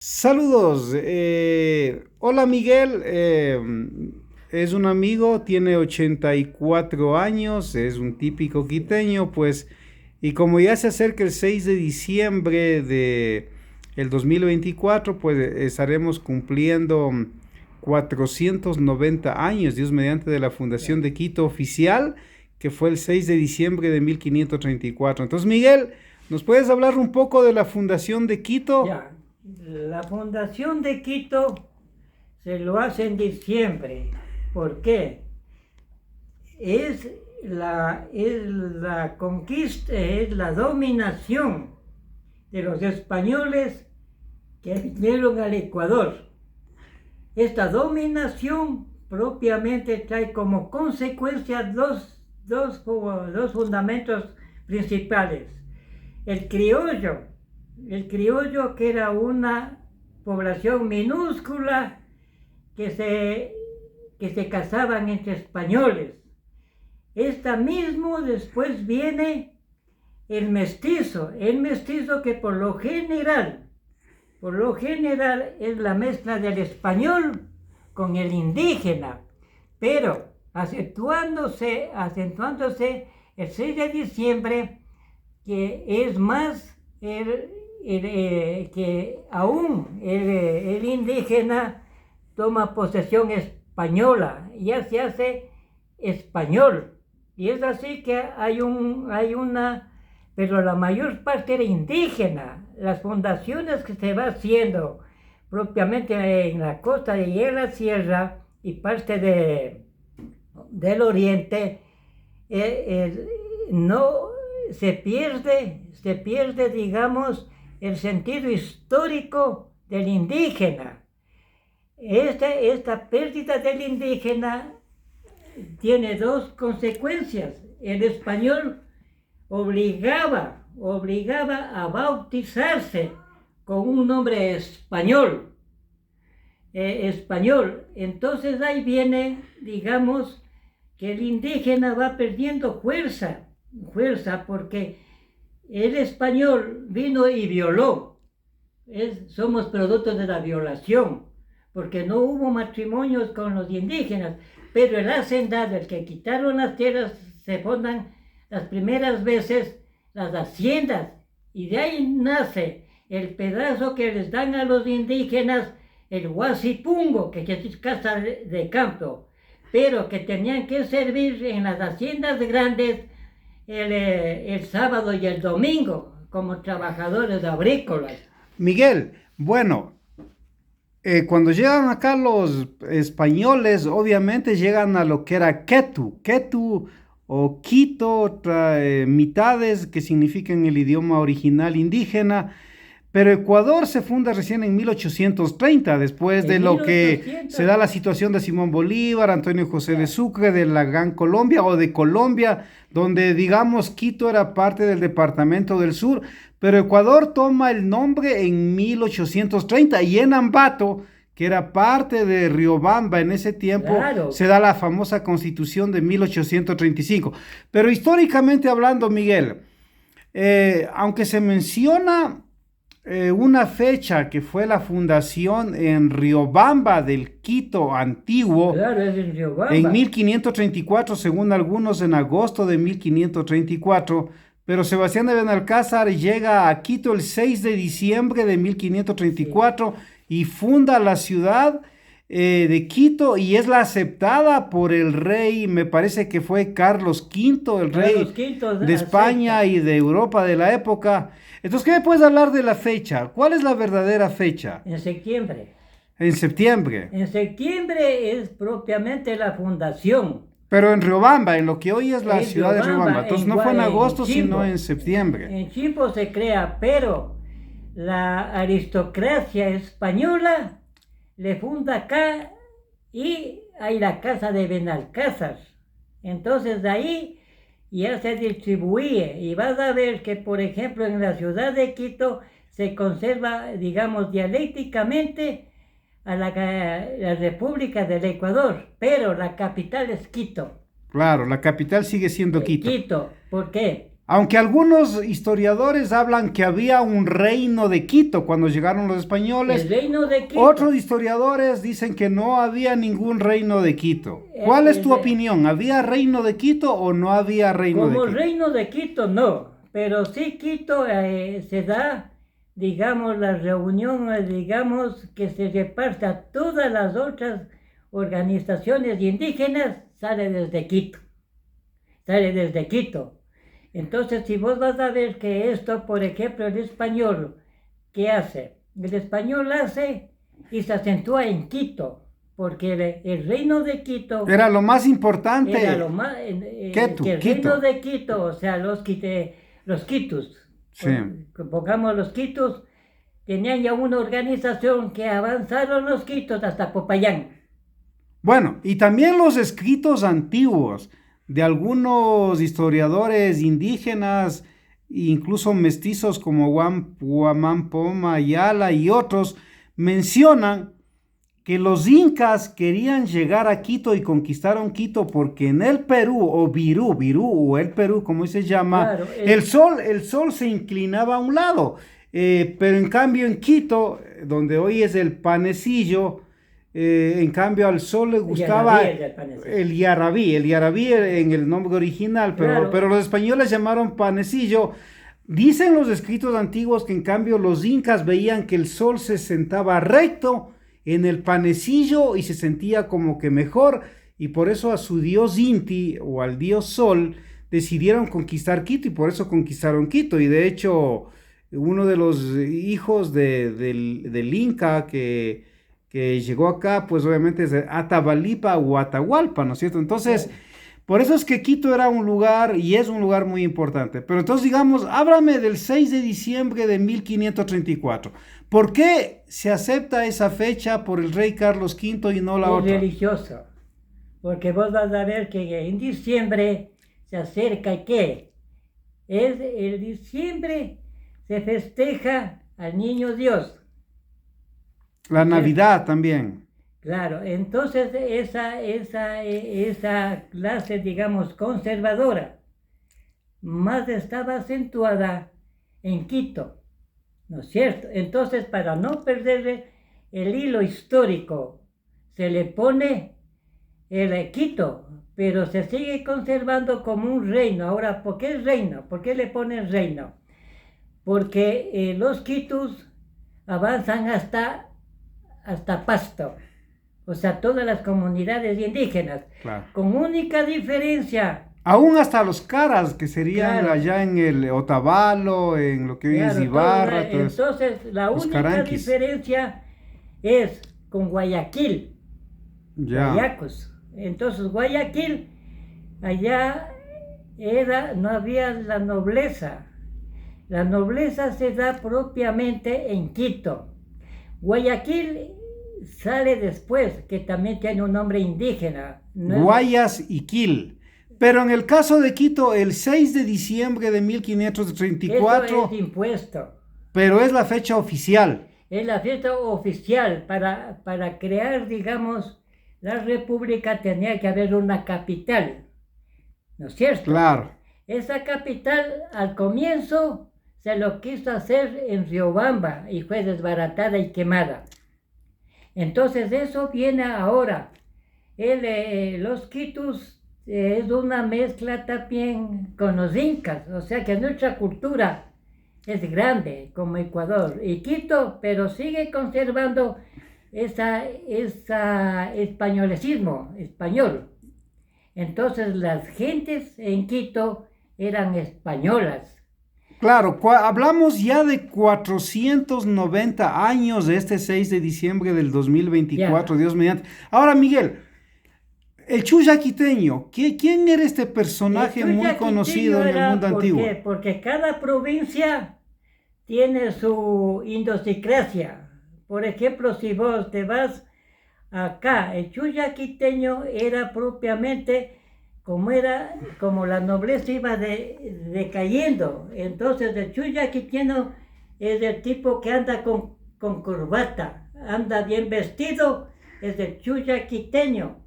Saludos. Hola Miguel. Es un amigo, tiene 84 años, es un típico quiteño, pues, y como ya se acerca el 6 de diciembre de el 2024, pues estaremos cumpliendo 490 años, Dios mediante, de la fundación Ya, de Quito oficial, que fue el 6 de diciembre de 1534. Entonces, Miguel, ¿nos puedes hablar un poco de la fundación de Quito? ya. La Fundación de Quito se lo hace en diciembre. ¿Por qué? Es la conquista, es la dominación de los españoles que vinieron al Ecuador. Esta dominación propiamente trae como consecuencia dos fundamentos principales. El criollo, el criollo que era una población minúscula que se, que se casaban entre españoles. Esta mismo después viene el mestizo que por lo general es la mezcla del español con el indígena, pero acentuándose el 6 de diciembre, que es más que aún el indígena toma posesión española, ya se hace español. Y es así que pero la mayor parte era indígena. Las fundaciones que se va haciendo propiamente en la costa y en la sierra y parte del oriente, no se pierde, digamos, el sentido histórico del indígena. Esta pérdida del indígena tiene dos consecuencias. El español obligaba a bautizarse con un nombre español. Entonces ahí viene, digamos, que el indígena va perdiendo fuerza porque el español vino y violó. Somos productos de la violación, porque no hubo matrimonios con los indígenas, pero el hacendado, el que quitaron las tierras, se fundan las primeras veces las haciendas, y de ahí nace el pedazo que les dan a los indígenas, el huasipungo, que es casa de campo, pero que tenían que servir en las haciendas grandes el sábado y el domingo como trabajadores agrícolas. Miguel, bueno, cuando llegan acá los españoles, obviamente llegan a lo que era Quetu o Quito, mitades que significan el idioma original indígena, pero Ecuador se funda recién en 1830, después de En lo que se 1800, da la situación de Simón Bolívar, Antonio José de Sucre, de la Gran Colombia o de Colombia, donde digamos Quito era parte del departamento del sur, pero Ecuador toma el nombre en 1830 y en Ambato, que era parte de Riobamba en ese tiempo, claro. se da la famosa constitución de 1835. Pero históricamente hablando, Miguel, aunque se menciona una fecha que fue la fundación en Riobamba del Quito antiguo, Claro, es en en Riobamba. 1534, según algunos en agosto de 1534, pero Sebastián de Benalcázar llega a Quito el 6 de diciembre de Sí. 1534 y funda la ciudad de Quito y es la aceptada por el rey, me parece que fue Carlos V, el Carlos rey V de España acepta y de Europa de la época. Entonces, ¿qué me puedes hablar de la fecha? ¿Cuál es la verdadera fecha? en septiembre. En septiembre. En septiembre es propiamente la fundación. Pero en Riobamba, en lo que hoy es la En ciudad de Riobamba. Riobamba, Entonces no fue en en agosto, sino en Chimbo. septiembre. En Chimbo se crea, pero la aristocracia española le funda acá y hay la casa de Benalcázar. Entonces de ahí ya se distribuye y vas a ver que, por ejemplo, en la ciudad de Quito se conserva, digamos, dialécticamente a la República del Ecuador, pero la capital es Quito. Claro, la capital sigue siendo Quito. Quito, ¿por qué? Aunque algunos historiadores hablan que había un reino de Quito cuando llegaron los españoles, El reino de Quito. otros historiadores dicen que no había ningún reino de Quito. ¿Cuál es tu opinión? ¿Había reino de Quito o no había reino de Como Quito? reino de Quito no, pero sí Quito se da, digamos, la reunión, digamos, que se reparte a todas las otras organizaciones indígenas, sale desde Quito. Sale desde Quito. Entonces, si vos vas a ver que esto, por ejemplo, el español, ¿qué hace? El español hace y se acentúa en Quito, porque el reino de Quito Era lo más importante. era lo más, Quito, que el Quito. reino de Quito, o sea, los quitus, Sí. pongamos los quitus, tenían ya una organización que avanzaron los quitos hasta Popayán. Bueno, y también los escritos antiguos de algunos historiadores indígenas, incluso mestizos como Guamán Poma Ayala y otros, mencionan que los incas querían llegar a Quito y conquistaron Quito porque en el Perú, o Virú, o el Perú, como se llama, Claro, el sol se inclinaba a un lado, pero en cambio en Quito, donde hoy es el Panecillo, en cambio al sol le gustaba el yarabí en el nombre original, Claro. pero los españoles llamaron Panecillo. Dicen los escritos antiguos que en cambio los incas veían que el sol se sentaba recto en el Panecillo y se sentía como que mejor, y por eso a su dios Inti o al dios Sol decidieron conquistar Quito y por eso conquistaron Quito. Y de hecho uno de los hijos del Inca que llegó acá, pues obviamente es de Atabalipa o Atahualpa, ¿no es cierto? Entonces, por eso es que Quito era un lugar y es un lugar muy importante. Pero entonces, digamos, háblame del 6 de diciembre de 1534. ¿Por qué se acepta esa fecha por el rey Carlos V y no la otra? Es religioso, porque vos vas a ver que en diciembre se acerca, ¿qué? Es el diciembre se festeja al niño Dios. La Navidad también. Claro, entonces esa clase, digamos, conservadora, más estaba acentuada en Quito, ¿no es cierto? Entonces, para no perder el hilo histórico, se le pone el Quito, pero se sigue conservando como un reino. Ahora, ¿por qué reino? ¿Por qué le ponen reino? Porque los quitus avanzan hasta Pasto, o sea, todas las comunidades indígenas, Claro. con única diferencia. Aún hasta los caras, que serían Claro. allá en el Otavalo, en lo que hoy es Claro, Ibarra. todo eso. entonces, la los única caranquis. diferencia es con Guayaquil, Ya. Guayacos. Entonces, Guayaquil, allá no había la nobleza. La nobleza se da propiamente en Quito. Guayaquil sale después, que también tiene un nombre indígena. ¿no? Guayas y Quil. Pero en el caso de Quito, el 6 de diciembre de Eso 1534, es impuesto. pero es la fecha oficial. Es la fiesta oficial. Para crear, digamos, la república tenía que haber una capital, ¿no es cierto? Claro. Esa capital al comienzo se lo quiso hacer en Riobamba y fue desbaratada y quemada. Entonces eso viene ahora. Los quitus es una mezcla también con los incas, o sea que nuestra cultura es grande como Ecuador y Quito, pero sigue conservando esa españolecismo español. Entonces las gentes en Quito eran españolas. Claro, hablamos ya de 490 años de este 6 de diciembre del 2024, Ya. Dios mediante. Ahora, Miguel, el chuyaquiteño, ¿quién era este personaje El muy chuyaquiteño conocido en el era, mundo ¿por antiguo? qué? Porque cada provincia tiene su idiosincrasia. Por ejemplo, si vos te vas acá, el chuyaquiteño era propiamente como la nobleza iba decayendo. Entonces el chuyaquiteño es el tipo que anda con corbata, anda bien vestido, es el chuyaquiteño.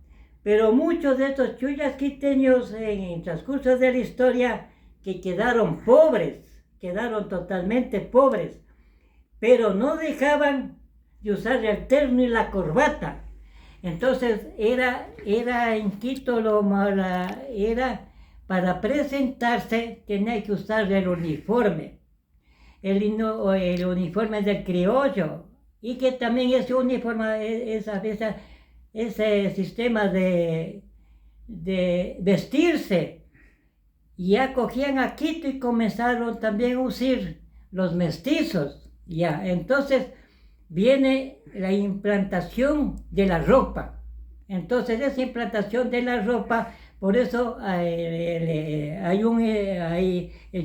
Pero muchos de estos chuyaquiteños en el transcurso de la historia que quedaron pobres, quedaron totalmente pobres, pero no dejaban de usar el terno y la corbata. Entonces era en Quito era para presentarse tenía que usar el uniforme, el uniforme del criollo, y que también ese uniforme, ese sistema de vestirse, ya cogían a Quito y comenzaron también a usar los mestizos, ya, entonces viene la implantación de la ropa. Entonces esa implantación de la ropa, por eso el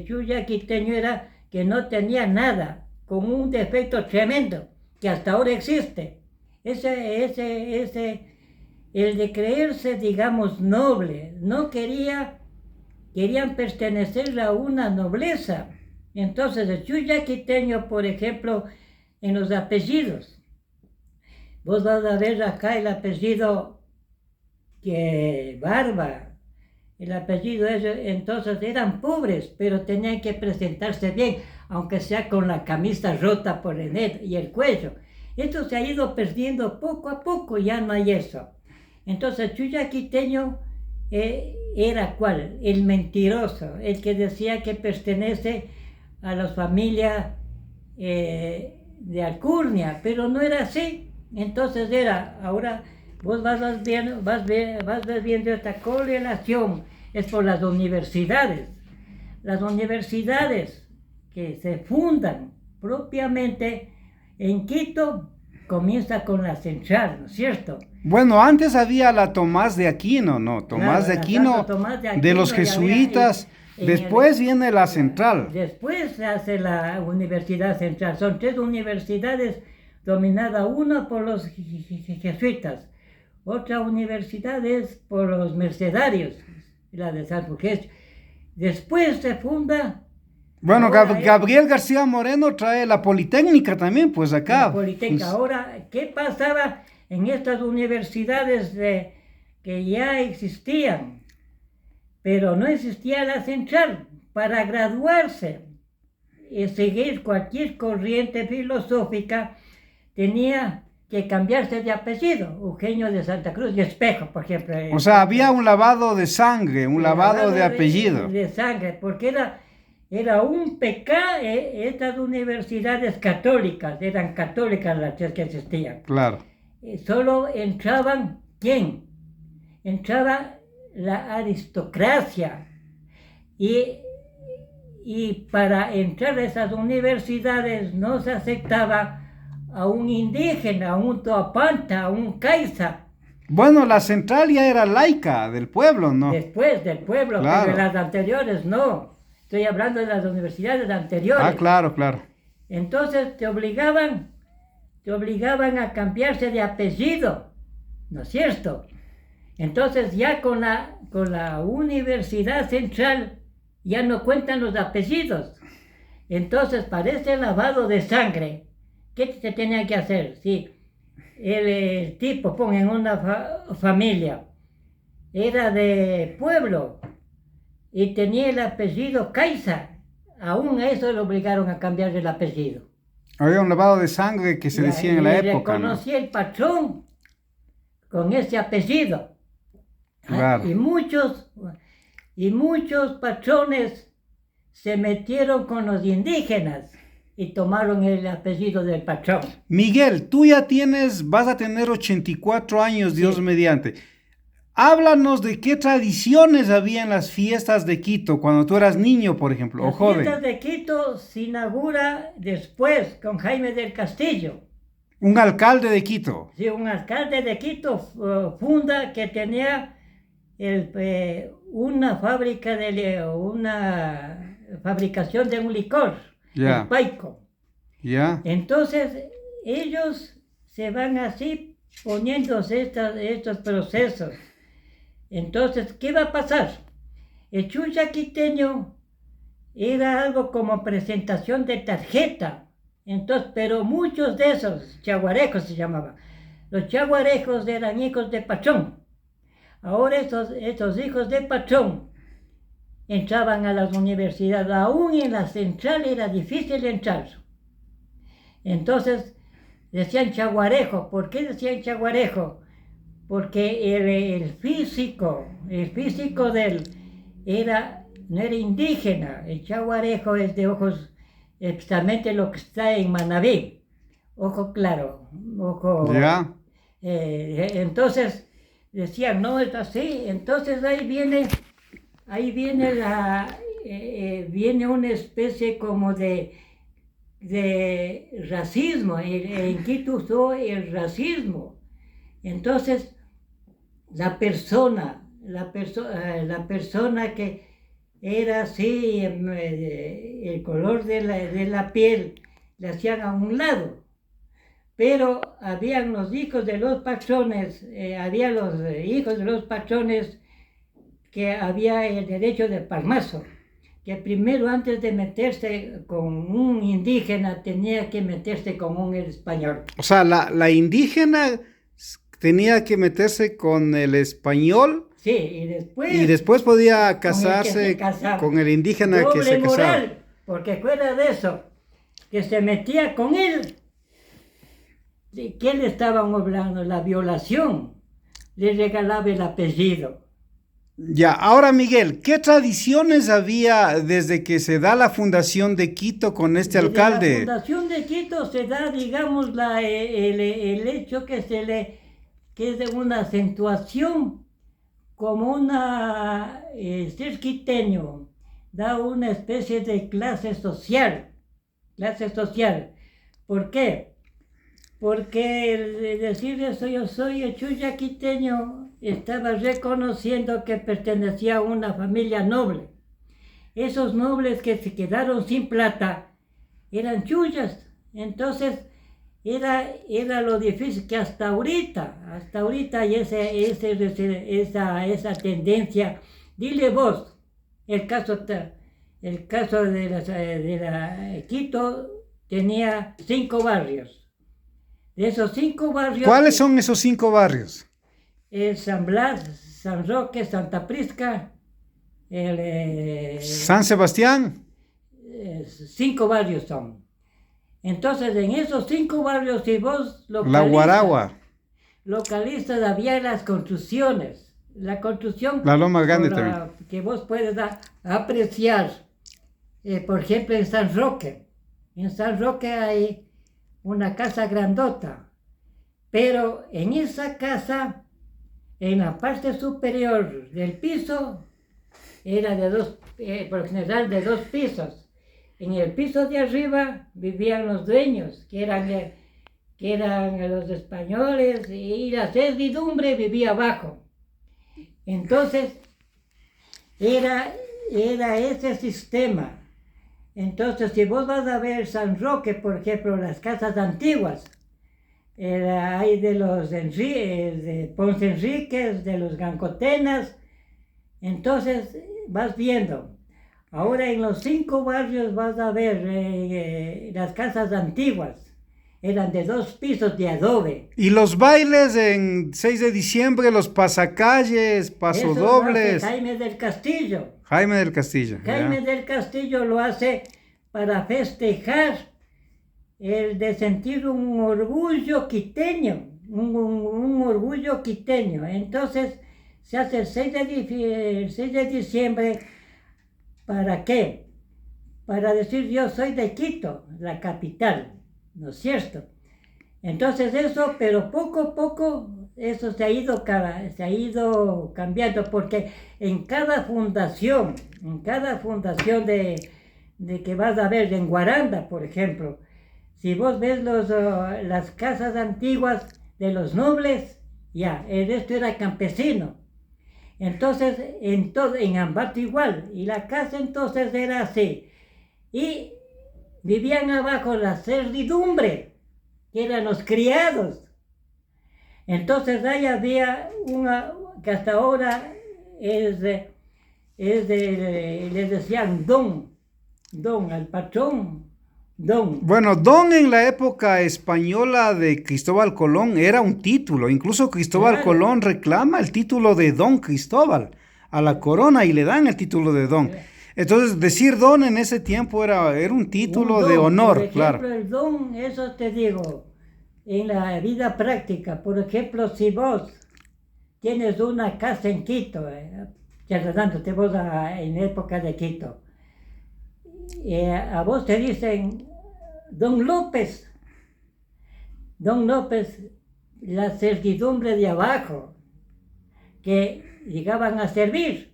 chulla quiteño era que no tenía nada, con un defecto tremendo, que hasta ahora existe. El de creerse, digamos, noble, no querían pertenecer a una nobleza. Entonces el chulla quiteño, por ejemplo, en los apellidos, vos vas a ver acá el apellido que Barba, el apellido entonces eran pobres, pero tenían que presentarse bien, aunque sea con la camisa rota por y el cuello. Esto se ha ido perdiendo poco a poco, ya no hay eso. Entonces el chulla quiteño era ¿cuál? El mentiroso, el que decía que pertenece a la familia de alcurnia, pero no era así. Entonces ahora vos vas viendo esta correlación, es por las universidades. Las universidades que se fundan propiamente en Quito comienza con la central, ¿no es cierto? Bueno, antes había la Tomás de Aquino, ¿no? Tomás de Aquino, de los jesuitas. Después viene la central. Después se hace la Universidad Central. Son 3 universidades dominadas, una por los jesuitas, otra universidad es por los mercedarios, la de San Fulgencio. Después se funda... Bueno, Gabriel García Moreno trae la Politécnica también, pues acá. La Politécnica. Ahora, ¿qué pasaba en estas universidades que ya existían? Pero no existía la central. Para graduarse y seguir cualquier corriente filosófica, tenía que cambiarse de apellido. Eugenio de Santa Cruz y Espejo, por ejemplo. O sea, había un lavado de sangre, un lavado de apellido. De sangre, porque era un pecado. Estas universidades católicas, eran católicas las que existían. Claro. Solo entraban, ¿quién? Entraba la aristocracia, y para entrar a esas universidades no se aceptaba a un indígena, a un toapanta, a un caiza. Bueno, la central ya era laica, del pueblo, ¿no? Después del pueblo, claro. Pero las anteriores no. Estoy hablando de las universidades anteriores. Ah, claro, claro. Entonces te obligaban a cambiarse de apellido, ¿no es cierto? Entonces ya con la Universidad Central ya no cuentan los apellidos. Entonces parece lavado de sangre. ¿Qué se tenía que hacer? Si el tipo, en una familia, era de pueblo y tenía el apellido Caiza, aún a eso le obligaron a cambiar el apellido. Había un lavado de sangre que se decía en la época. Reconocía, ¿no?, el patrón con ese apellido. Claro. Y muchos patrones se metieron con los indígenas y tomaron el apellido del patrón. Miguel, tú ya vas a tener 84 años, Dios sí. mediante. Háblanos de qué tradiciones había en las fiestas de Quito cuando tú eras niño, por ejemplo, o joven. Las fiestas de Quito se inaugura después con Jaime del Castillo. Un alcalde de Quito. Sí, un alcalde de Quito funda que tenía una fabricación de un licor, el Paico. Entonces ellos se van así poniéndose estos procesos. Entonces, ¿qué va a pasar? El chulla quiteño era algo como presentación de tarjeta. Entonces, pero muchos de esos chaguarejos se llamaban. Los chaguarejos eran hijos de patrón. Ahora estos hijos de patrón entraban a las universidades. Aún en la central era difícil entrar. Entonces decían chaguarejo. ¿Por qué decían chaguarejo? Porque el físico de él no era indígena. El chaguarejo es de ojos, exactamente lo que está en Manabí. Ojo claro, ojo. Ya. Entonces decían, no, es así. Entonces ahí viene viene una especie como de racismo. En Quito usó el racismo. Entonces la persona que era así, el color de la piel, le hacían a un lado. Pero habían los hijos de los patrones, que había el derecho de palmazo, que primero antes de meterse con un indígena tenía que meterse con un español. O sea, la indígena tenía que meterse con el español. Sí, y después podía casarse con el indígena que se casaba. Moral, porque fuera de eso, que se metía con él. ¿De qué le estaban hablando? La violación. Le regalaba el apellido. Ya, ahora Miguel, ¿qué tradiciones había desde que se da la fundación de Quito con este alcalde? La fundación de Quito se da, digamos, el hecho que es de una acentuación, como ser quiteño, da una especie de clase social. ¿Por qué? Porque el decir eso, yo soy el chuya quiteño, estaba reconociendo que pertenecía a una familia noble. Esos nobles que se quedaron sin plata eran chuyas. Entonces era lo difícil que hasta ahorita hay esa tendencia. Dile vos, el caso de la Quito tenía 5 barrios. De esos 5 barrios... ¿Cuáles son esos 5 barrios? San Blas, San Roque, Santa Prisca, San Sebastián. 5 barrios son. Entonces, en esos 5 barrios, si vos La Guaragua. Localizas, había las construcciones. La construcción... La Loma Grande también. Que vos puedes apreciar. Por ejemplo, en San Roque. En San Roque hay una casa grandota, pero en esa casa, en la parte superior del piso, era por general de 2 pisos. En el piso de arriba vivían los dueños, que eran los españoles, y la servidumbre vivía abajo. Entonces, era ese sistema. Entonces, si vos vas a ver San Roque, por ejemplo, las casas antiguas, hay de Ponce Enríquez, de los Gancotenas, entonces vas viendo. Ahora en los 5 barrios vas a ver las casas antiguas, eran de 2 pisos de adobe. Y los bailes en 6 de diciembre, los pasacalles, pasodobles. Jaime del Castillo. Jaime del Castillo. Jaime del Castillo lo hace para festejar el de sentir un orgullo quiteño, un orgullo quiteño. Entonces se hace el 6 de diciembre, ¿para qué? Para decir yo soy de Quito, la capital, ¿no es cierto? Entonces eso, pero poco a poco, eso se ha ido cambiando, porque en cada fundación de que vas a ver en Guaranda, por ejemplo, si vos ves las casas antiguas de los nobles, ya, el resto era campesino. Entonces, en Ambato igual, y la casa entonces era así. Y vivían abajo la servidumbre, que eran los criados. Entonces ahí había que hasta ahora les decían don al patrón, don. Bueno, don en la época española de Cristóbal Colón era un título, incluso Cristóbal Colón reclama el título de don Cristóbal a la corona y le dan el título de don. Entonces, decir don en ese tiempo era un título de honor, por ejemplo, claro. el don, eso te digo, en la vida práctica. Por ejemplo, si vos tienes una casa en Quito, te vos en época de Quito, a vos te dicen, Don López, la servidumbre de abajo, que llegaban a servir.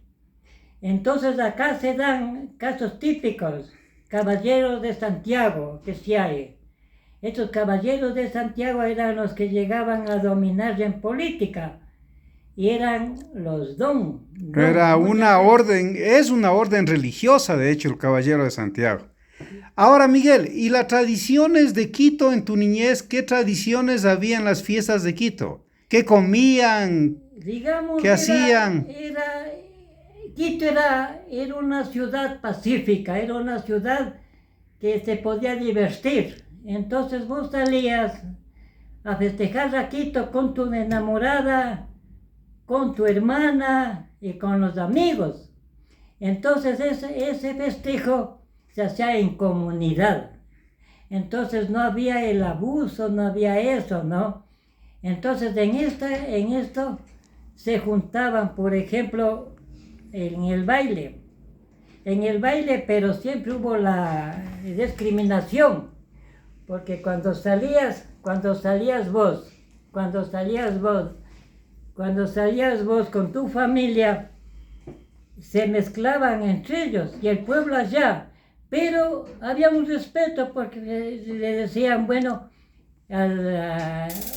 Entonces acá se dan casos típicos, caballeros de Santiago, que sí hay. Estos caballeros de Santiago eran los que llegaban a dominar en política, y eran los don. Era una orden, es una orden religiosa, de hecho, el Caballero de Santiago. Ahora, Miguel, ¿y las tradiciones de Quito en tu niñez? ¿Qué tradiciones había en las fiestas de Quito? ¿Qué comían? Digamos, ¿Qué hacían? Quito era una ciudad pacífica, era una ciudad que se podía divertir. Entonces vos salías a festejar a Quito con tu enamorada, con tu hermana y con los amigos. Entonces ese festejo se hacía en comunidad. Entonces no había el abuso, no había eso, ¿no? Entonces en esto se juntaban, por ejemplo, en el baile, pero siempre hubo la discriminación, porque cuando salías vos con tu familia, se mezclaban entre ellos y el pueblo allá, pero había un respeto porque le decían, bueno,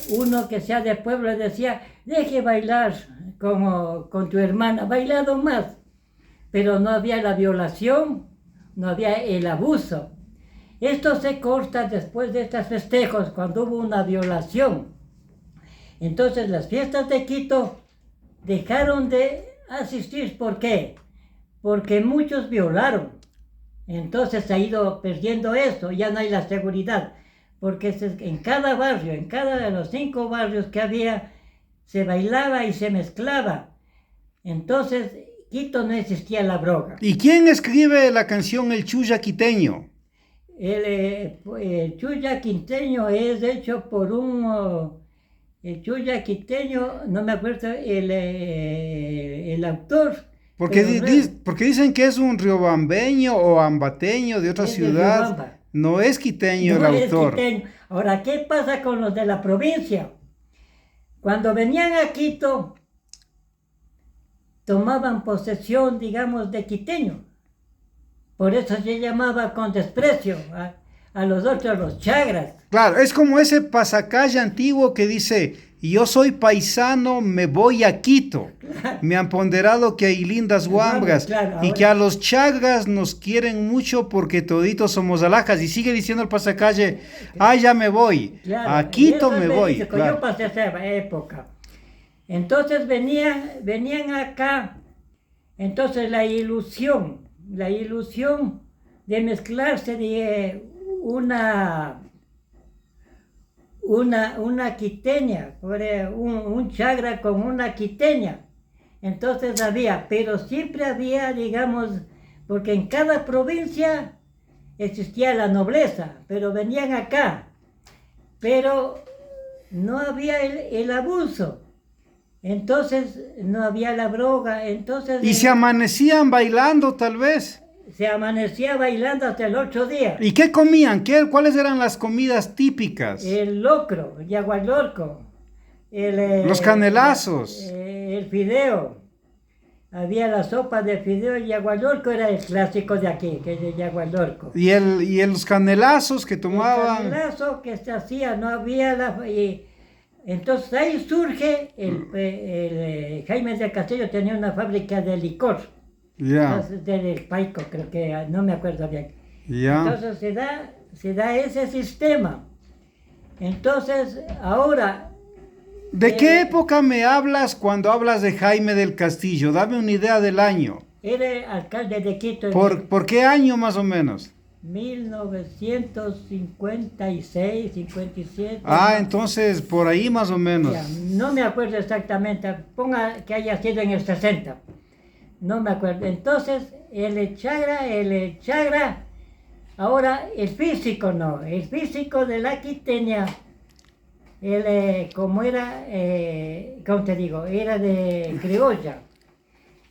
uno que sea de pueblo le decía, deje bailar con tu hermana, bailado más, pero no había la violación, no había el abuso. Esto se corta después de estos festejos, cuando hubo una violación. Entonces las fiestas de Quito dejaron de asistir. ¿Por qué? Porque muchos violaron. Entonces se ha ido perdiendo esto, ya no hay la seguridad. Porque en cada barrio, en cada de los 5 barrios que había, se bailaba y se mezclaba. Entonces, Quito no existía la droga. ¿Y quién escribe la canción El Chuya Quiteño? El Chuya Quiteño es hecho por el Chuya Quiteño, no me acuerdo el autor. Porque dicen que es un riobambeño o ambateño de otra ciudad. No es quiteño el autor. Quiteño. Ahora, ¿qué pasa con los de la provincia? Cuando venían a Quito, tomaban posesión, digamos, de quiteño. Por eso se llamaba con desprecio a los otros, los chagras. Claro, es como ese pasacalle antiguo que dice, yo soy paisano, me voy a Quito. Claro. Me han ponderado que hay lindas guambras, claro, y que a los chagras nos quieren mucho porque toditos somos alhajas. Y sigue diciendo el pasacalle, ya me voy, claro, a Quito me voy. Dice, claro. Yo pasé esa época. Entonces venían acá, entonces la ilusión de mezclarse de una quiteña, un chagra con una quiteña. Entonces pero siempre había, digamos, porque en cada provincia existía la nobleza, pero venían acá, pero no había el abuso. Entonces no había la droga, entonces... ¿Y se amanecían bailando tal vez? Se amanecía bailando hasta el 8 días. ¿Y qué comían? ¿Cuáles eran las comidas típicas? El locro, el yagualorco. Los canelazos. El fideo. Había la sopa de fideo y yagualorco, era el clásico de aquí, que es el yagualorco. ¿Y los canelazos que tomaban? El canelazo que se hacía, no había entonces ahí surge Jaime del Castillo tenía una fábrica de licor. Ya. Del Paico, creo que, no me acuerdo bien. Ya. Entonces se da ese sistema. Entonces, ahora... ¿De qué época me hablas cuando hablas de Jaime del Castillo? Dame una idea del año. Era alcalde de Quito. ¿Por qué año más o menos? 1956, 57. Entonces por ahí más o menos. Ya, no me acuerdo exactamente, ponga que haya sido en el 60. no me acuerdo. Entonces, el Chagra, ahora el físico no, el físico de la quiteña, como era, ¿cómo te digo? Era de criolla,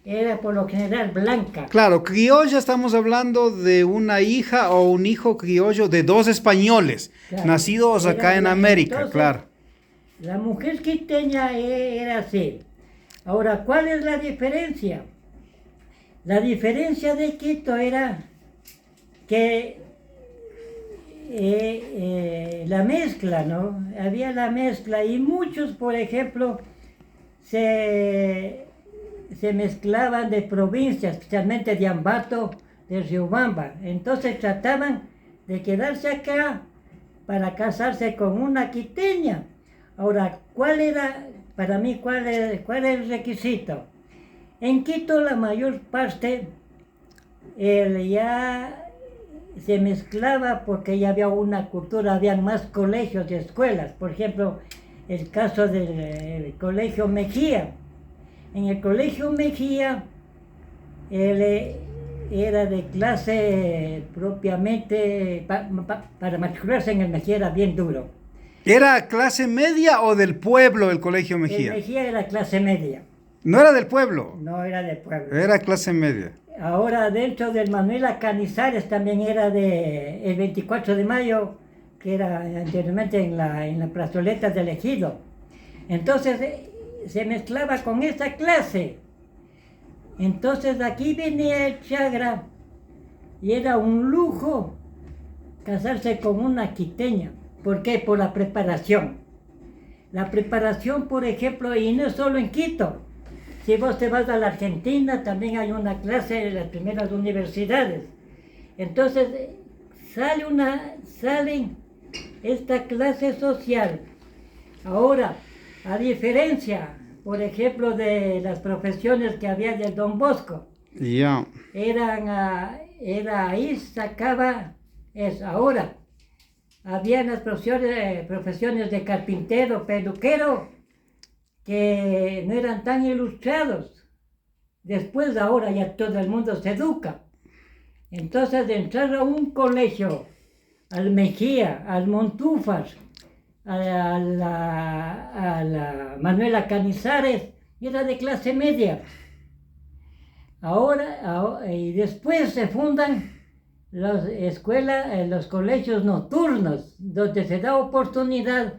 era por lo general blanca. Claro, criolla estamos hablando de una hija o un hijo criollo de dos españoles, Claro, nacidos acá era en blanca. América, Entonces, claro. La mujer quiteña era así. Ahora, ¿cuál es la diferencia? La diferencia de Quito era que la mezcla, ¿no? Había la mezcla y muchos, por ejemplo, se mezclaban de provincias, especialmente de Ambato, de Riobamba. Entonces trataban de quedarse acá para casarse con una quiteña. Ahora, ¿cuál era, para mí, cuál es el requisito? En Quito la mayor parte ya se mezclaba porque ya había una cultura, había más colegios y escuelas. Por ejemplo, el caso del colegio Mejía. En el colegio Mejía era de clase propiamente, para matricularse en el Mejía era bien duro. ¿Era clase media o del pueblo el colegio El Mejía? Mejía era clase media, No era del pueblo, no era de pueblo. era clase media. Ahora dentro del Manuela Canizares también era el 24 de mayo, que era anteriormente en la plazoleta del Ejido. Entonces se mezclaba con esa clase. Entonces aquí venía el Chagra y era un lujo casarse con una quiteña. ¿Por qué? Por la preparación. La preparación, por ejemplo, y no solo en Quito. Si vos te vas a la Argentina, también hay una clase en las primeras universidades. Entonces, sale esta clase social. Ahora, a diferencia, por ejemplo, de las profesiones que había del Don Bosco, Ya. ahí sacaba eso. Ahora, había las profesiones de carpintero, peluquero, que no eran tan ilustrados. Después, ahora ya todo el mundo se educa. Entonces, de entrar a un colegio, al Mejía, al Montúfar, a la Manuela Canizares, era de clase media. Y después se fundan las escuelas, los colegios nocturnos, donde se da oportunidad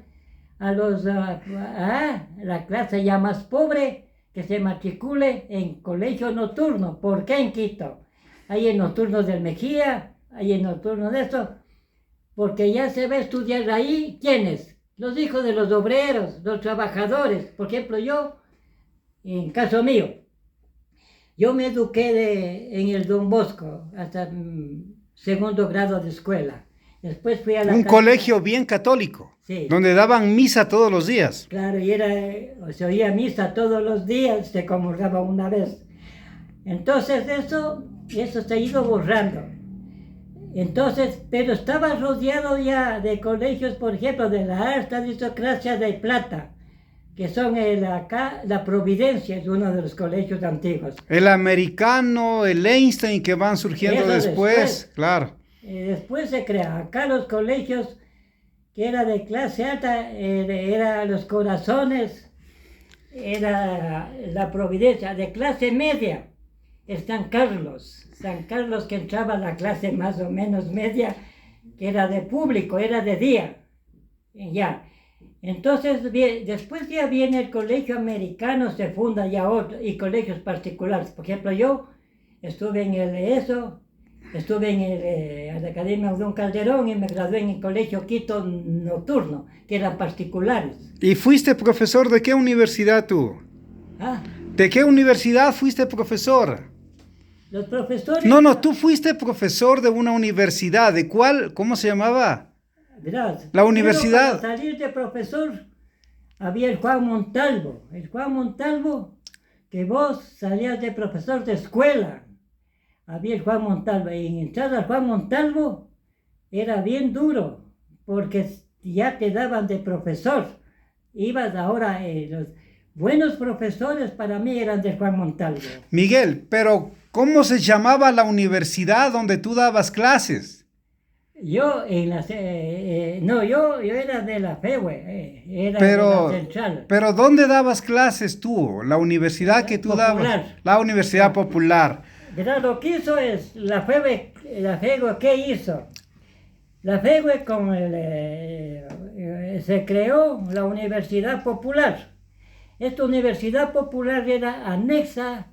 a la clase ya más pobre que se matricule en colegio nocturno. ¿Por qué en Quito? Hay en nocturnos del Mejía, hay en nocturnos de esto, porque ya se va a estudiar ahí, ¿quiénes? Los hijos de los obreros, los trabajadores. Por ejemplo, yo, en caso mío, yo me eduqué en el Don Bosco hasta segundo grado de escuela. Después fui a la Un colegio bien católico, sí, donde daban misa todos los días. claro, y se oía misa todos los días, se comulgaba una vez. Entonces eso se ha ido borrando. Entonces, pero estaba rodeado ya de colegios, por ejemplo, de la alta aristocracia de Plata, que son acá, la Providencia es uno de los colegios antiguos. El americano, el Einstein que van surgiendo Eso después, claro. Después se crea acá los colegios que era de clase alta, era los Corazones, era la Providencia. De clase media, el San Carlos que entraba a la clase más o menos media, que era de público, era de día, ya. Entonces, después ya viene el colegio americano, se funda ya otro, y colegios particulares. Por ejemplo, yo estuve en la Academia Don Calderón y me gradué en el colegio Quito nocturno, que eran particulares. ¿Y fuiste profesor de qué universidad tú? Ah, ¿De qué universidad fuiste profesor? los profesores... No, tú fuiste profesor de una universidad. ¿De cuál? ¿Cómo se llamaba? Verás, La universidad. Para salir de profesor había el Juan Montalvo. El Juan Montalvo, que vos salías de profesor de escuela. Había el Juan Montalvo. Y en entrar al Juan Montalvo era bien duro, porque ya te daban de profesor. Ibas ahora, Buenos profesores para mí eran de Juan Montalvo. Miguel, pero ¿cómo se llamaba la universidad donde tú dabas clases? Yo no, yo era de la FEWE, era de la Pero, Central. pero ¿dónde dabas clases tú? La universidad que tú dabas. Popular. La Universidad Popular. Verá, lo que hizo es la FEWE, ¿qué hizo? La FEWE se creó la Universidad Popular. Esta Universidad Popular era anexa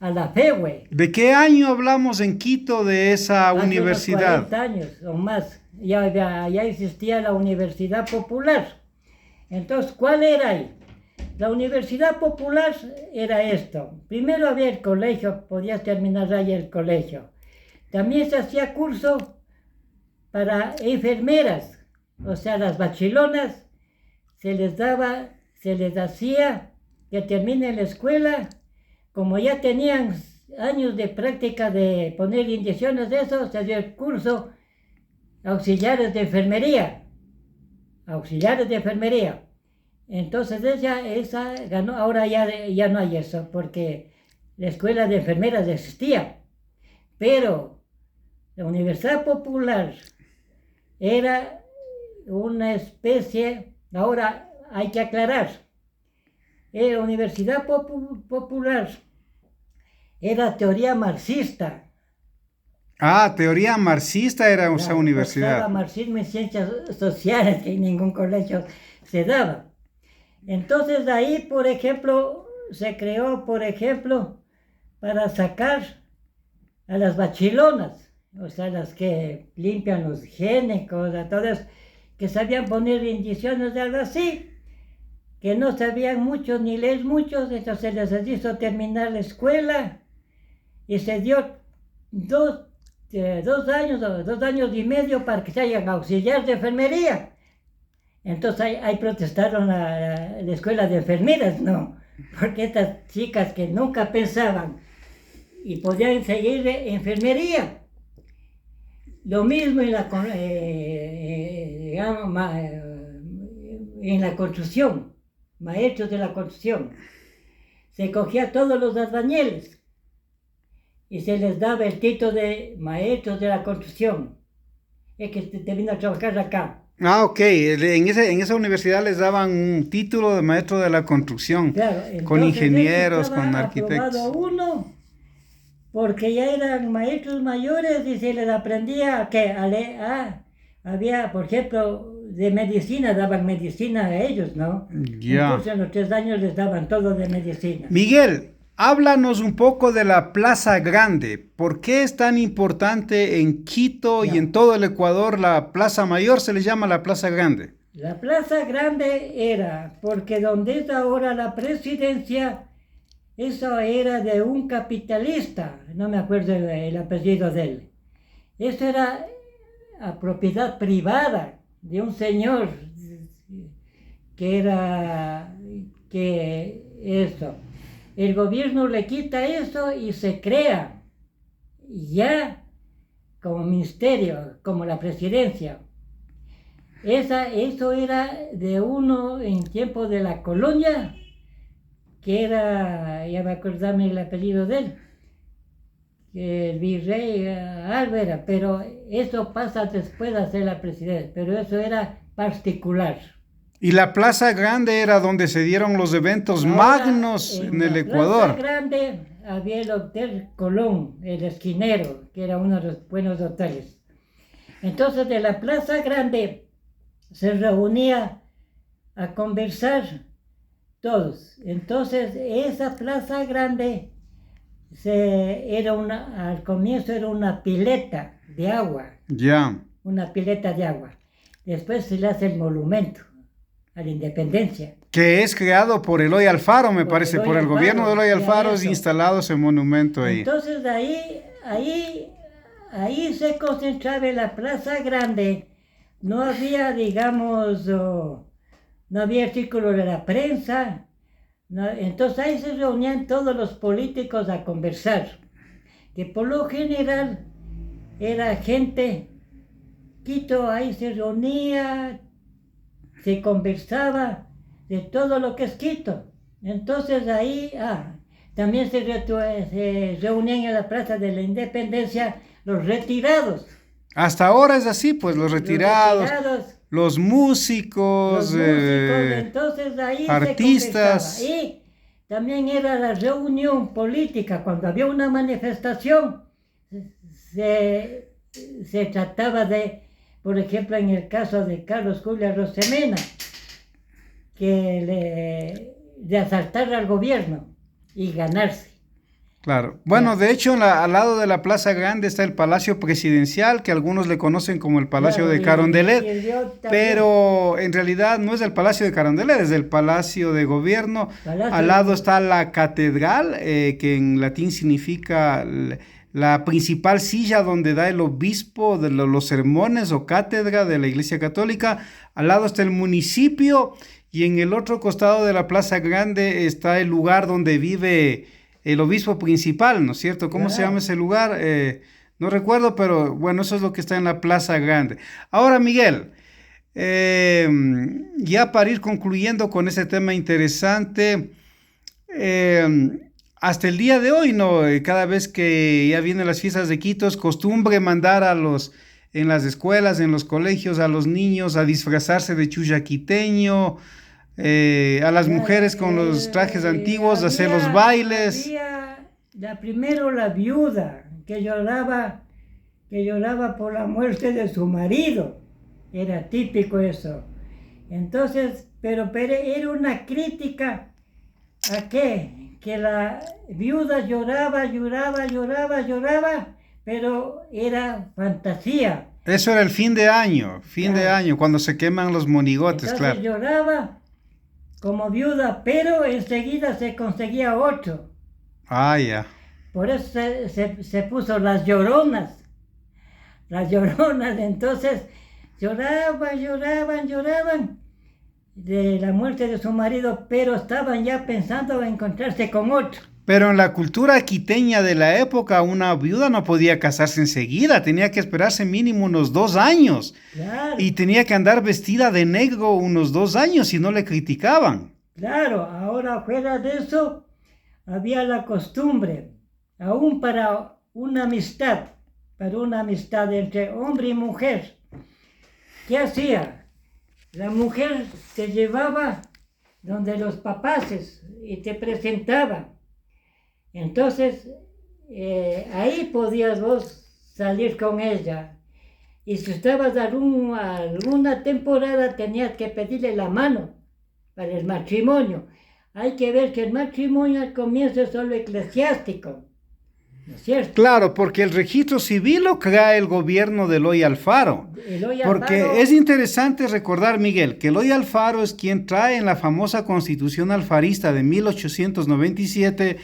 a la FEWE. ¿De qué año hablamos en Quito de esa Hace universidad? unos 40 años o más, ya existía la Universidad Popular. Entonces, ¿cuál era ahí? La Universidad Popular era esto. Primero había el colegio, podías terminar ahí el colegio. También se hacía curso para enfermeras, o sea, las bachilonas, se les hacía que terminen la escuela, como ya tenían años de práctica de poner inyecciones de eso, se dio el curso auxiliares de enfermería. Entonces esa ganó, ahora ya no hay eso, porque la escuela de enfermeras existía, pero la Universidad Popular era una especie, ahora hay que aclarar, la Universidad Popular era teoría marxista. Ah, teoría marxista era esa Claro, universidad. cursaba marxismo y ciencias sociales, que en ningún colegio se daba. Entonces ahí, por ejemplo, se creó, para sacar a las bachilonas, o sea, las que limpian los higiénicos, a todas que sabían poner inyecciones de algo así, que no sabían mucho ni leer mucho, entonces les hizo terminar la escuela y se dio 2 años y medio para que se hayan auxiliar de enfermería. Entonces ahí protestaron la escuela de enfermeras, ¿no? Porque estas chicas que nunca pensaban y podían seguir de enfermería. Lo mismo en en la construcción, maestros de la construcción. Se cogía a todos los albañiles y se les daba el título de maestros de la construcción. Es que te vino a trabajar acá. Ah, ok. En esa universidad les daban un título de maestro de la construcción. Claro, Con entonces ingenieros, estaba con arquitectos. aprobado uno, porque ya eran maestros mayores y se les aprendía había, por ejemplo, de medicina, daban medicina a ellos, ¿no? Ya. Entonces en los 3 años les daban todo de medicina. Miguel, háblanos un poco de la Plaza Grande. ¿Por qué es tan importante en Quito y Ya. en todo el Ecuador la Plaza Mayor se le llama la Plaza Grande? La Plaza Grande era, porque donde es ahora la presidencia, eso era de un capitalista, no me acuerdo el apellido de él. Eso era a propiedad privada de un señor eso. El gobierno le quita eso y se crea ya como ministerio, como la presidencia. Eso era de uno en tiempo de la colonia, que era, ya me acordame el apellido de él, el virrey Álvera, pero eso pasa después de ser la presidencia, pero eso era particular. Y la Plaza Grande era donde se dieron los eventos Ahora, magnos en el Ecuador. En la Plaza Grande había el Hotel Colón, el Esquinero, que era uno de los buenos hoteles. Entonces de la Plaza Grande se reunía a conversar todos. Entonces esa Plaza Grande al comienzo era una pileta de agua. Ya. Una pileta de agua. Después se le hace el monumento a la independencia. Que es creado por Eloy Alfaro, me parece, por el gobierno de Eloy Alfaro es instalado ese monumento ahí. Entonces ahí se concentraba en la Plaza Grande. No había, digamos, no había artículos de la prensa. No, entonces ahí se reunían todos los políticos a conversar. Que por lo general era gente, Quito ahí se reunía, se conversaba de todo lo que es Quito. Entonces ahí, también se reunían en la Plaza de la Independencia los retirados. Hasta ahora es así, pues los retirados, los músicos, Entonces ahí artistas. se conversaba. Y también era la reunión política, cuando había una manifestación, se trataba de, por ejemplo, en el caso de Carlos Julio Arosemena, de asaltar al gobierno y ganarse. Claro. Bueno, de hecho, al lado de la Plaza Grande está el Palacio Presidencial, que algunos le conocen como el Palacio de Carondelet, pero en realidad no es el Palacio de Carondelet, es el Palacio de Gobierno. Al lado está la Catedral, que en latín significa la principal silla donde da el obispo de los sermones o cátedra de la Iglesia Católica. Al lado está el municipio y en el otro costado de la Plaza Grande está el lugar donde vive el obispo principal, ¿no es cierto? ¿Cómo se llama ese lugar? No recuerdo, pero bueno, eso es lo que está en la Plaza Grande. Ahora, Miguel, ya para ir concluyendo con ese tema interesante, hasta el día de hoy, ¿no? Cada vez que ya vienen las fiestas de Quito, es costumbre mandar en las escuelas, en los colegios, a los niños a disfrazarse de chulla quiteño, a las mujeres con los trajes antiguos, hacer los bailes. Primero la viuda que lloraba por la muerte de su marido, era típico eso. Entonces, pero era una crítica a que la viuda lloraba, pero era fantasía. Eso era el fin de año, cuando se queman los monigotes. Entonces, claro. Lloraba como viuda, pero enseguida se conseguía otro. Ya. Por eso se puso las lloronas. Entonces lloraban de la muerte de su marido, pero estaban ya pensando en encontrarse con otro. Pero en la cultura quiteña de la época, una viuda no podía casarse enseguida, tenía que esperarse mínimo unos 2 años. Claro. Y tenía que andar vestida de negro unos 2 años y no le criticaban. Claro, ahora fuera de eso, había la costumbre, aún para una amistad entre hombre y mujer. ¿Qué hacía? La mujer te llevaba donde los papaces y te presentaba. Entonces, ahí podías vos salir con ella. Y si estabas alguna temporada, tenías que pedirle la mano para el matrimonio. Hay que ver que el matrimonio al comienzo es solo eclesiástico, ¿no es cierto? Claro, porque el registro civil lo crea el gobierno de Eloy Alfaro. Porque es interesante recordar, Miguel, que Eloy Alfaro es quien trae en la famosa Constitución alfarista de 1897,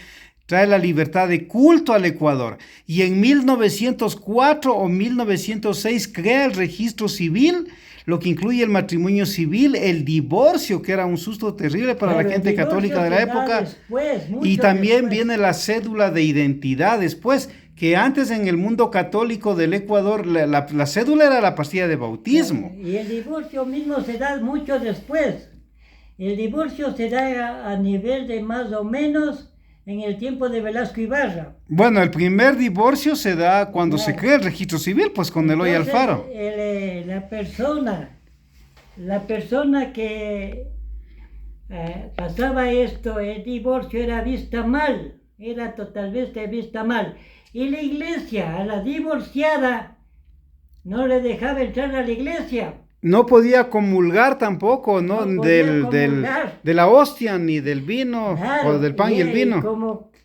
trae la libertad de culto al Ecuador. Y en 1904 o 1906 crea el registro civil, lo que incluye el matrimonio civil, el divorcio, que era un susto terrible para la gente católica de la época. Y también viene la cédula de identidad después, que antes en el mundo católico del Ecuador la cédula era la pastilla de bautismo. Y el divorcio mismo se da mucho después. El divorcio se da a nivel de más o menos en el tiempo de Velasco Ibarra. Bueno, el primer divorcio se da cuando se crea el registro civil, pues con Eloy Alfaro. La persona que pasaba esto, el divorcio, era vista mal, era totalmente vista mal. Y la iglesia, a la divorciada, no le dejaba entrar a la iglesia. No podía comulgar tampoco, ¿no? De la hostia, ni del vino, claro, o del pan y el vino.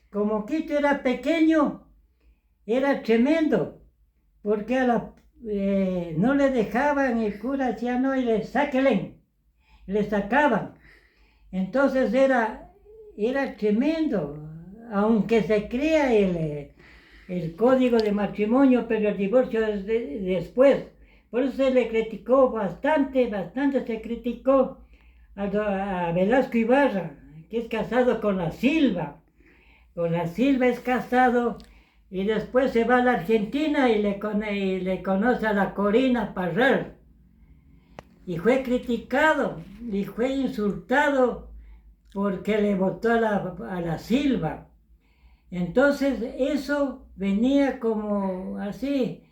Como Quito era pequeño, era tremendo, porque no le dejaban, el cura decía no, y le sacaban. Entonces era tremendo, aunque se crea el código de matrimonio, pero el divorcio es después. Por eso se le criticó bastante se criticó a Velasco Ibarra, que es casado con la Silva. Con la Silva es casado y después se va a la Argentina y le conoce a la Corina Parral. Y fue criticado y fue insultado porque le botó a la silva. Entonces eso venía como así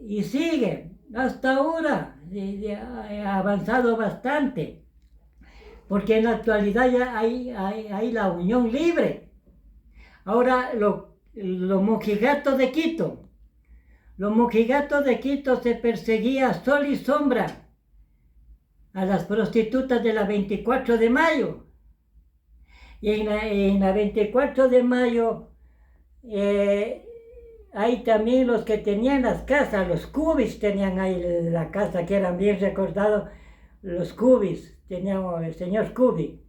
y sigue. Hasta ahora ha avanzado bastante, porque en la actualidad ya hay la unión libre. Ahora los mojigatos de Quito. Los mojigatos de Quito se perseguía sol y sombra a las prostitutas de la 24 de mayo. Y en la 24 de mayo hay también los que tenían las casas, los cubis tenían ahí la casa, que eran bien recordados, los cubis, tenían el señor Cubi,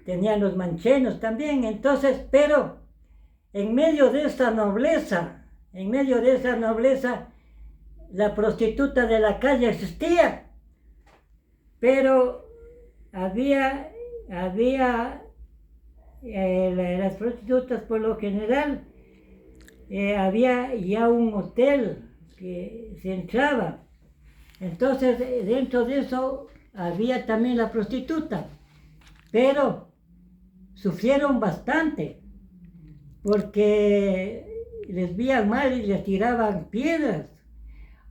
tenían los manchenos también. Entonces, pero en medio de esta nobleza, la prostituta de la calle existía, pero había las prostitutas por lo general, había ya un hotel que se entraba. Entonces, dentro de eso había también la prostituta, pero sufrieron bastante, porque les veían mal y les tiraban piedras.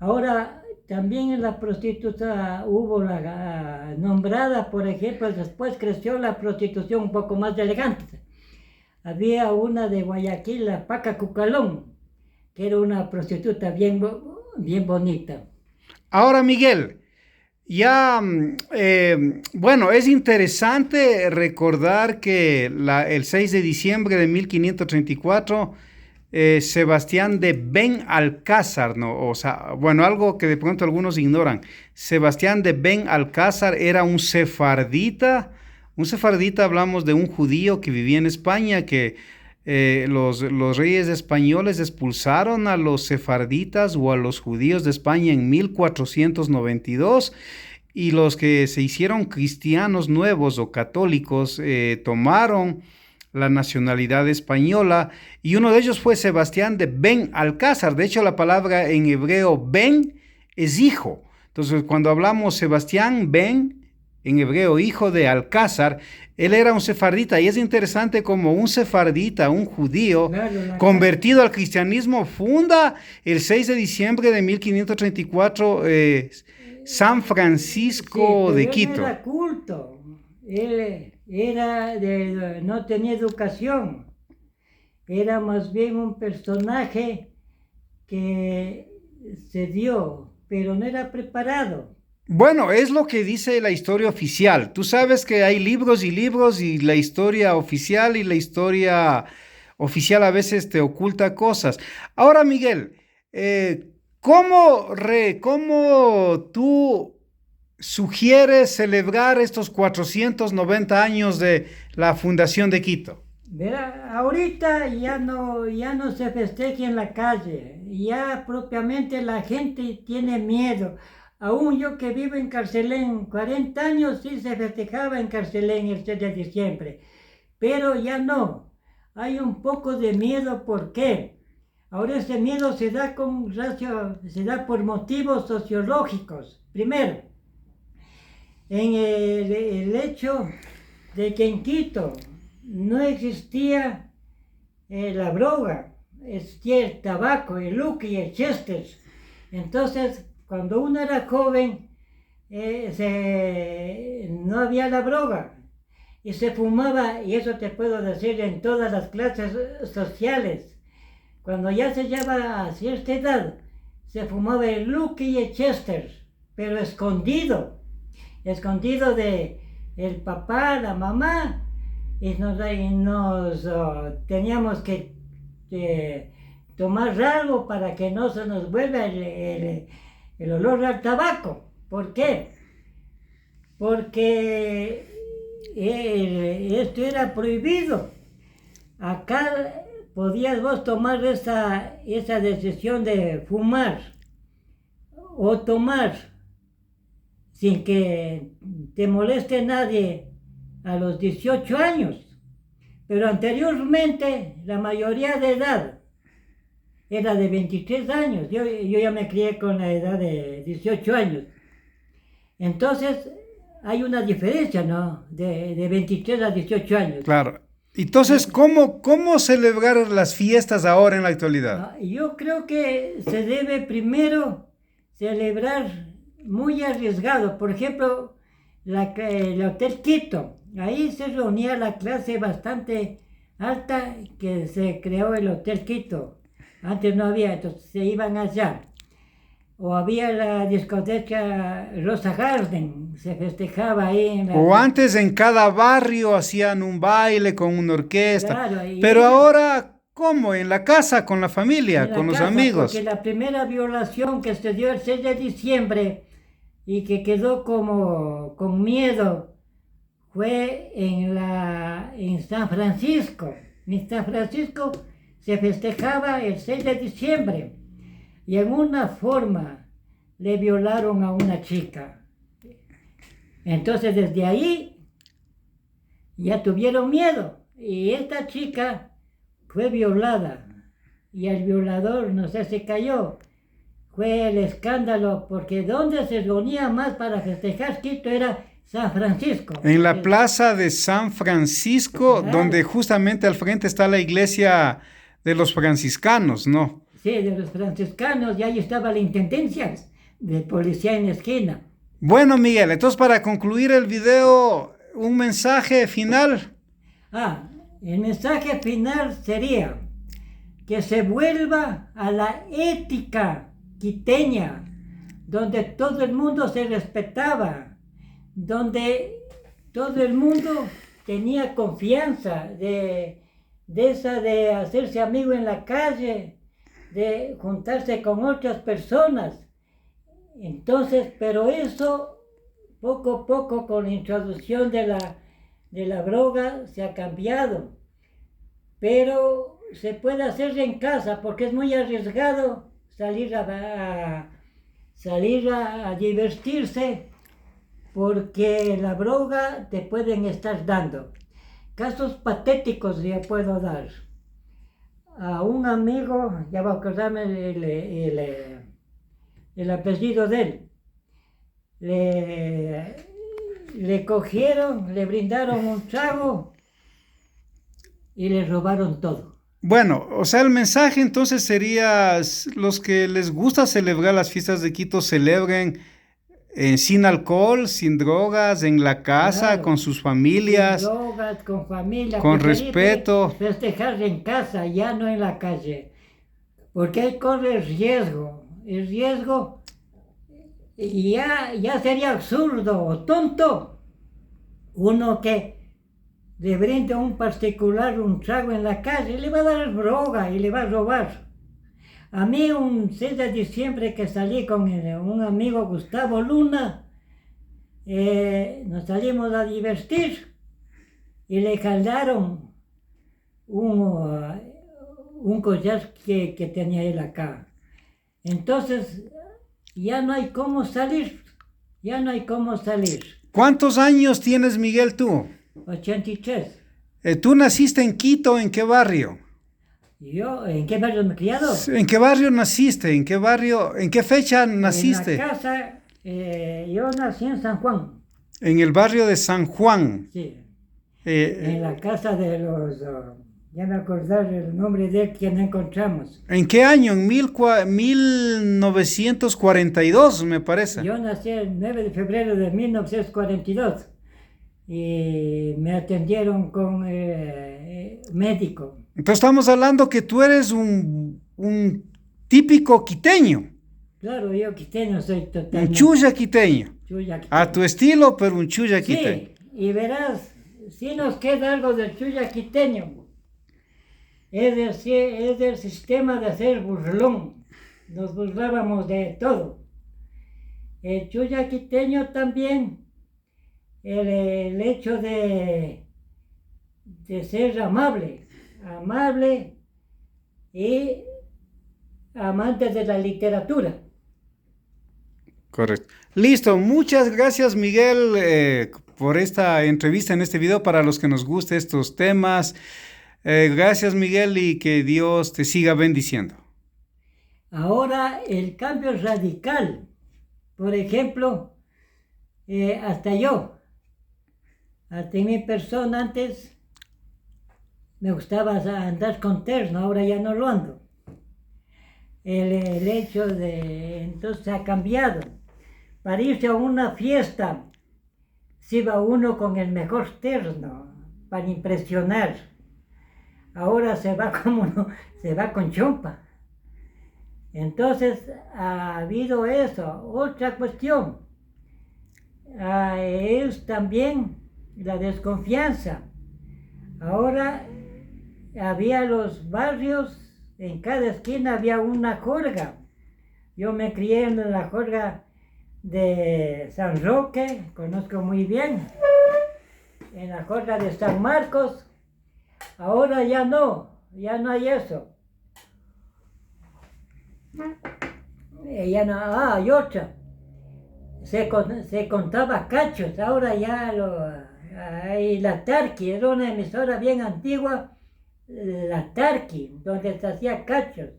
Ahora, también en la prostituta hubo la nombrada, por ejemplo, después creció la prostitución un poco más elegante. Había una de Guayaquil, la Paca Cucalón, que era una prostituta bien bonita. Ahora, Miguel, ya, bueno, es interesante recordar que el 6 de diciembre de 1534, Sebastián de Benalcázar, ¿no? O sea, bueno, algo que de pronto algunos ignoran. Sebastián de Benalcázar era un sefardita. Un sefardita, hablamos de un judío que vivía en España, que los reyes españoles expulsaron a los sefarditas o a los judíos de España en 1492, y los que se hicieron cristianos nuevos o católicos tomaron la nacionalidad española, y uno de ellos fue Sebastián de Benalcázar. De hecho, la palabra en hebreo Ben es hijo. Entonces, cuando hablamos Sebastián Ben, en hebreo hijo de Alcázar, él era un sefardita, y es interesante como un sefardita, un judío, convertido al cristianismo, funda el 6 de diciembre de 1534 San Francisco de Quito. Él era culto, él no tenía educación, era más bien un personaje que se dio, pero no era preparado. Bueno, es lo que dice la historia oficial. Tú sabes que hay libros y libros, y la historia oficial a veces te oculta cosas. Ahora, Miguel, ¿cómo tú sugieres celebrar estos 490 años de la fundación de Quito? Verá, ahorita ya no se festeja en la calle, ya propiamente la gente tiene miedo. Aún yo que vivo en Carcelén, 40 años sí se festejaba en Carcelén el 6 de diciembre, pero ya no. Hay un poco de miedo. ¿Por qué? Ahora ese miedo se da por motivos sociológicos. Primero, en el hecho de que en Quito no existía la droga, existía el tabaco, el Lucky y el Chester. Entonces, cuando uno era joven, no había la droga y se fumaba, y eso te puedo decir, en todas las clases sociales. Cuando ya se llegaba a cierta edad, se fumaba el Lucky y el Chester, pero escondido de el papá, la mamá, y teníamos que tomar algo para que no se nos vuelva el olor al tabaco. ¿Por qué? Porque esto era prohibido. Acá podías vos tomar esa decisión de fumar o tomar sin que te moleste nadie a los 18 años. Pero anteriormente la mayoría de edad era de 23 años. Yo ya me crié con la edad de 18 años. Entonces, hay una diferencia, ¿no? De 23 a 18 años. Claro. Entonces, ¿cómo celebrar las fiestas ahora en la actualidad? Yo creo que se debe primero celebrar muy arriesgado. Por ejemplo, el Hotel Quito. Ahí se reunía la clase bastante alta que se creó el Hotel Quito. Antes no había, entonces se iban allá. O había la discoteca Rosa Garden, se festejaba ahí en la... O antes en cada barrio hacían un baile con una orquesta. Claro, Pero ahora, ¿cómo? En la casa, con la familia, en la con los casa, amigos. porque la primera violación que se dio el 6 de diciembre y que quedó como con miedo fue en San Francisco. En San Francisco se festejaba el 6 de diciembre y en una forma le violaron a una chica. Entonces desde ahí ya tuvieron miedo y esta chica fue violada y el violador no sé si cayó. Fue el escándalo porque donde se reunía más para festejar Quito era San Francisco. En la plaza de San Francisco, Claro. donde justamente al frente está la iglesia de los franciscanos, ¿no? Sí, de los franciscanos, y ahí estaba la intendencia de policía en la esquina. Bueno, Miguel, entonces para concluir el video, un mensaje final. El mensaje final sería que se vuelva a la ética quiteña, donde todo el mundo se respetaba, donde todo el mundo tenía confianza de hacerse amigo en la calle, de juntarse con otras personas. Entonces, pero eso poco a poco con la introducción de la droga se ha cambiado. Pero se puede hacer en casa porque es muy arriesgado salir a divertirse porque la droga te pueden estar dando. Casos patéticos le puedo dar. A un amigo, ya voy a acordarme el apellido de él, le cogieron, le brindaron un trago y le robaron todo. Bueno, o sea, el mensaje entonces sería, los que les gusta celebrar las fiestas de Quito, celebren sin alcohol, sin drogas, en la casa, Claro, con sus familias, sin drogas, con familia, con preferible respeto. festejar en casa, ya no en la calle, porque ahí corre el riesgo, y ya sería absurdo o tonto uno que le brinde a un particular un trago en la calle, le va a dar droga y le va a robar. A mí un 6 de diciembre que salí con un amigo Gustavo Luna, nos salimos a divertir y le jalaron un collar que tenía él acá. Entonces ya no hay cómo salir. ¿Cuántos años tienes, Miguel, tú? 83. ¿Tú naciste en Quito? ¿En qué barrio? ¿Yo en qué barrio me he criado? ¿En qué barrio naciste? ¿En qué fecha naciste? En la casa, yo nací en San Juan. En el barrio de San Juan. Sí. En la casa de los... ya me acordar el nombre de quien encontramos. ¿En qué año? En 1942, me parece. Yo nací el 9 de febrero de 1942 y me atendieron con médico. Entonces estamos hablando que tú eres un típico quiteño. Claro, yo quiteño soy totalmente. Un chulla quiteño. Chulla quiteño. A tu estilo, pero un chulla quiteño. Sí, y verás, si nos queda algo del chulla quiteño. Es del sistema de hacer burlón. Nos burlábamos de todo. El chulla quiteño también, el hecho de ser amable y amante de la literatura. Correcto. Listo, muchas gracias, Miguel, por esta entrevista en este video para los que nos gusten estos temas. Gracias, Miguel, y que Dios te siga bendiciendo. Ahora el cambio radical. Por ejemplo, hasta yo, hasta mi persona antes me gustaba andar con terno, ahora ya no lo ando. El hecho de, entonces ha cambiado. Para irse a una fiesta, se va uno con el mejor terno, para impresionar. Ahora se va como uno, se va con chompa. Entonces ha habido eso. Otra cuestión es también la desconfianza. Ahora había los barrios, en cada esquina había una jorga. Yo me crié en la jorga de San Roque, conozco muy bien, en la jorga de San Marcos. Ahora ya no hay eso. Ya no, hay otra. Se contaba cachos, ahora ya hay la Tarqui, era una emisora bien antigua, la Tarqui, donde se hacía cachos.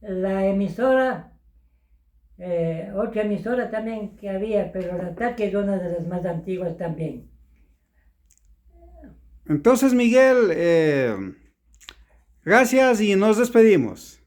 La emisora, otra emisora también que había, pero la Tarqui es una de las más antiguas también. Entonces, Miguel, gracias y nos despedimos.